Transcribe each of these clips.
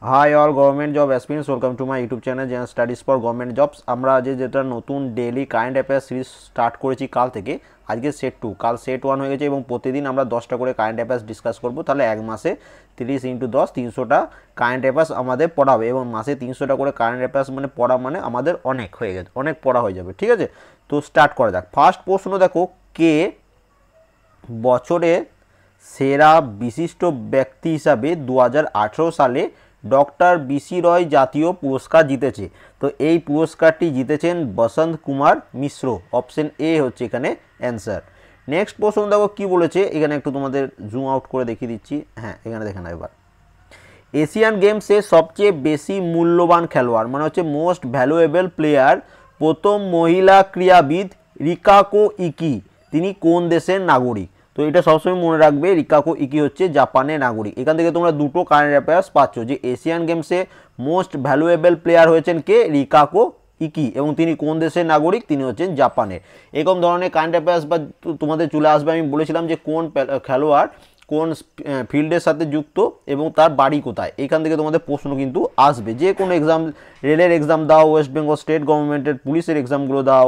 High all government job aspirants, welcome to my YouTube channel general studies for government jobs. আমরা আজ যেটা নতুন daily current affairs series start করেছি কাল থেকে, আজকে সেট 2, কাল সেট 1 হয়ে গেছে এবং প্রতিদিন আমরা 10টা করে কারেন্ট অ্যাফেয়ার্স ডিসকাস করবো। তাহলে এক মাসে 30 × 10 300টা কারেন্ট অ্যাফেয়ার্স আমাদের পড়াবে এবং মাসে 300টা করে কারেন্ট অ্যাফেয়ার্স মানে পড়া মানে আমাদের অনেক হয়ে গেছে, অনেক পড়া হয়ে যাবে। ঠিক আছে, তো স্টার্ট করা যাক। ফার্স্ট প্রশ্ন দেখো, কে বছরের সেরা বিশিষ্ট ব্যক্তি হিসাবে 2018 সালে ডক্টর বিসি রয় জাতীয় পুরস্কার জিতেছে? তো এই পুরস্কারটি জিতেছেন বসন্ত কুমার মিশ্র। অপশন এ হচ্ছে এখানে অ্যান্সার। নেক্সট প্রশ্ন দেখো কি বলেছে, এখানে একটু তোমাদের জুম আউট করে দেখিয়ে দিচ্ছি। হ্যাঁ, এখানে দেখে নাও এবার। এশিয়ান গেমসে সবচেয়ে বেশি মূল্যবান খেলোয়াড় মানে হচ্ছে মোস্ট ভ্যালুয়েবল প্লেয়ার, প্রথম মহিলা ক্রীড়াবিদ রিকাকো ইকি, তিনি কোন দেশের নাগরিক? তো এটা সবসময় মনে রাখবে, রিকাকো ইকি হচ্ছে জাপানের নাগরিক। এখান থেকে তোমরা দুটো কারেন্ট অ্যাফেয়ার্স পাচ্ছ যে এশিয়ান গেমসে মোস্ট ভ্যালুয়েবল প্লেয়ার হয়েছেন কে, রিকাকো ইকি, এবং তিনি কোন দেশের নাগরিক, তিনি হচ্ছেন জাপানের। এরকম ধরনের কারেন্ট অ্যাফেয়ার্স বা তোমাদের চলে আসবে। আমি বলেছিলাম যে কোন খেলোয়াড় কোন ফিল্ডের সাথে যুক্ত এবং তার বাড়ি কোথায়, এখান থেকে তোমাদের প্রশ্ন কিন্তু আসবে। যে কোনো এক্সাম, রেলের এক্সাম দাও, ওয়েস্ট বেঙ্গল স্টেট গভর্নমেন্টের পুলিশের এক্সামগুলো দাও,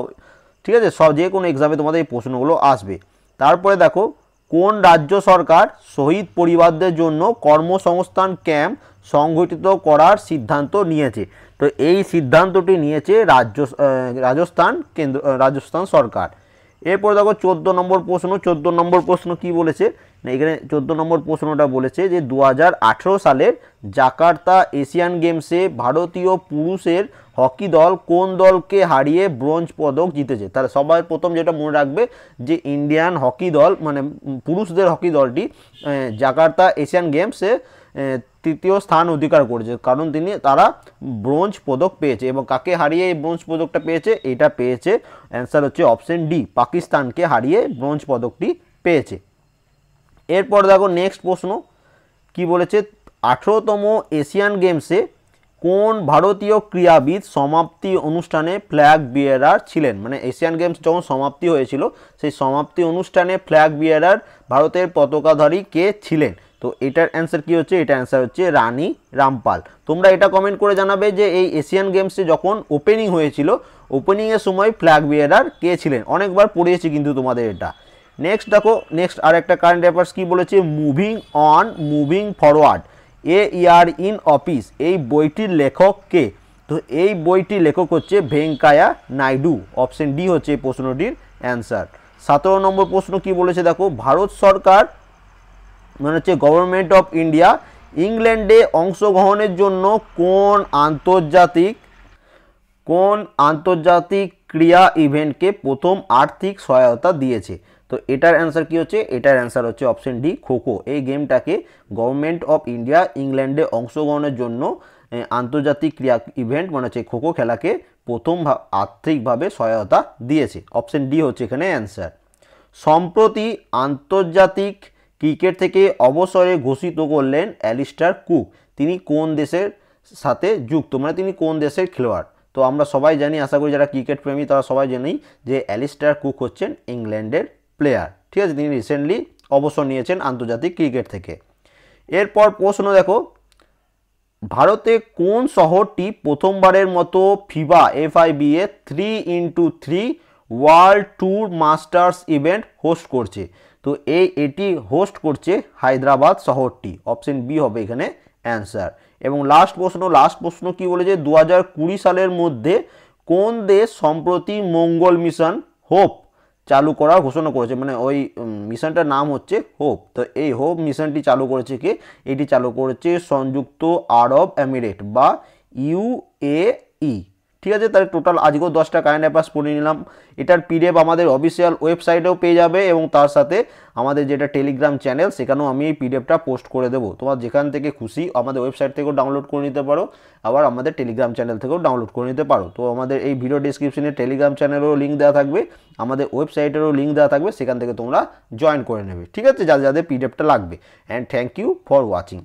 ঠিক আছে, সব যে কোনো এক্সামে তোমাদের এই প্রশ্নগুলো আসবে। তারপরে দেখো, কোন রাজ্য সরকার শহীদ পরিবারদের জন্য কর্মসংস্থান ক্যাম্প সংগঠিত করার সিদ্ধান্ত নিয়েছে? তো এই সিদ্ধান্তটি নিয়েছে রাজস্থান সরকার। এরপর দেখো 14 নম্বর প্রশ্ন। 14 নম্বর প্রশ্ন কি বলেছে না, এখানে 14 নম্বর প্রশ্নটা বলেছে যে 2018 সালের জাকার্তা এশিয়ান গেমসে ভারতীয় পুরুষের হকি দল কোন দলকে হারিয়ে ব্রোঞ্জ পদক জিতেছে? তাহলে সবাই প্রথম যেটা মনে রাখবে যে ইন্ডিয়ান হকি দল মানে পুরুষদের হকি দলটি জাকার্তা এশিয়ান গেমসে তৃতীয় স্থান অধিকার করেছে, কারণ তারা ব্রোঞ্জ পদক পেয়েছে। এবং কাকে হারিয়ে এই ব্রোঞ্জ পদকটা পেয়েছে? এটা পেয়েছে, অ্যান্সার হচ্ছে অপশন ডি, পাকিস্তানকে হারিয়ে ব্রোঞ্জ পদকটি পেয়েছে। এরপর দেখো নেক্সট প্রশ্ন কি বলেছে, 18তম এশিয়ান গেমসে কোন ভারতীয় ক্রীড়াবিদ সমাপ্তি অনুষ্ঠানে ফ্ল্যাগ বিয়ারার ছিলেন? মানে এশিয়ান গেমস যখন সমাপ্তি হয়েছিল সেই সমাপ্তি অনুষ্ঠানে ফ্ল্যাগ বিয়ারার ভারতের পতাকাধারী কে ছিলেন? তো এটার অ্যান্সার কি হচ্ছে? এটা অ্যান্সার হচ্ছে রানী রামপাল। তোমরা এটা কমেন্ট করে জানাবে যে এই এশিয়ান গেমসে যখন ওপেনিং হয়েছিল, ওপেনিংয়ের সময় ফ্ল্যাগ বিয়ারার কে ছিলেন? অনেকবার পড়িয়েছি কিন্তু তোমাদের এটা। নেক্সট দেখো, নেক্সট আর একটা কারেন্ট অ্যাফেয়ার্স কি বলেছে, moving on moving forward A year in office, এই বইটির লেখক কে? তো এই বইটির লেখক হচ্ছে ভেঙ্কায়া নাইডু। অপশন ডি হচ্ছে এই প্রশ্নটির অ্যান্সার। 17 নম্বর প্রশ্ন কি বলেছে দেখো, ভারত সরকার মানে হচ্ছে গভর্নমেন্ট অফ ইন্ডিয়া ইংল্যান্ডে অংশগ্রহণের জন্য কোন আন্তর্জাতিক ক্রীড়া ইভেন্টকে প্রথম আর্থিক সহায়তা দিয়েছে? তো এটার অ্যান্সার কি হচ্ছে? এটার অ্যান্সার হচ্ছে অপশন ডি, খোখো। এই গেমটাকে গভর্নমেন্ট অফ ইন্ডিয়া ইংল্যান্ডে অংশগ্রহণের জন্য আন্তর্জাতিক ক্রীড়া ইভেন্ট মানে হচ্ছে খোখো খেলাকে প্রথম আর্থিকভাবে সহায়তা দিয়েছে। অপশন ডি হচ্ছে এখানে অ্যান্সার। সম্প্রতি আন্তর্জাতিক ক্রিকেট থেকে অবসরে ঘোষিত করলেন অ্যালিস্টার কুক, তিনি কোন দেশের সাথে যুক্ত মানে তিনি কোন দেশের খেলোয়াড়? তো আমরা সবাই জানি, আশা করি যারা ক্রিকেট প্রেমী তারা সবাই জানি যে অ্যালিস্টার কুক হচ্ছেন ইংল্যান্ডের প্লেয়ার। ঠিক আছে, তিনি রিসেন্টলি অবসর নিয়েছেন আন্তর্জাতিক ক্রিকেট থেকে। এরপর প্রশ্ন দেখো, ভারতে কোন শহরটি প্রথমবারের মতো ফিবা FIBA 3x3 world tour masters event host করছে? তো এটি হোস্ট করছে হায়দ্রাবাদ শহরটি। অপশন বি হবে এখানে অ্যান্সার। এবং লাস্ট প্রশ্ন কি বলেছে, 2020 সালের মধ্যে কোন দেশ সম্প্রতি মঙ্গল মিশন হোপ চালু করার ঘোষণা করেছে? মানে ওই মিশনটার নাম হচ্ছে হোপ। তো এই হোপ মিশনটি চালু করেছে কে? এটি চালু করেছে সংযুক্ত আরব এমিরেট বা UAE। ঠিক আছে, তাহলে টোটাল আজকেও 10টা কারেন্ট অ্যাফেয়ার্স পড়ে নিলাম। এটার PDF আমাদের অফিসিয়াল ওয়েবসাইটেও পেয়ে যাবে এবং তার সাথে আমাদের যেটা টেলিগ্রাম চ্যানেল সেখানেও আমি এই PDFটা পোস্ট করে দেবো। তোমার যেখান থেকে খুশি আমাদের ওয়েবসাইট থেকেও ডাউনলোড করে নিতে পারো, আবার আমাদের টেলিগ্রাম চ্যানেল থেকেও ডাউনলোড করে নিতে পারো। তো আমাদের এই ভিডিও ডিসক্রিপশনে টেলিগ্রাম চ্যানেলেরও লিঙ্ক দেওয়া থাকবে, আমাদের ওয়েবসাইটেরও লিঙ্ক দেওয়া থাকবে, সেখান থেকে তোমরা জয়েন করে নেবে। ঠিক আছে, যাদের যাদের PDFটা লাগবে। And thank you for watching.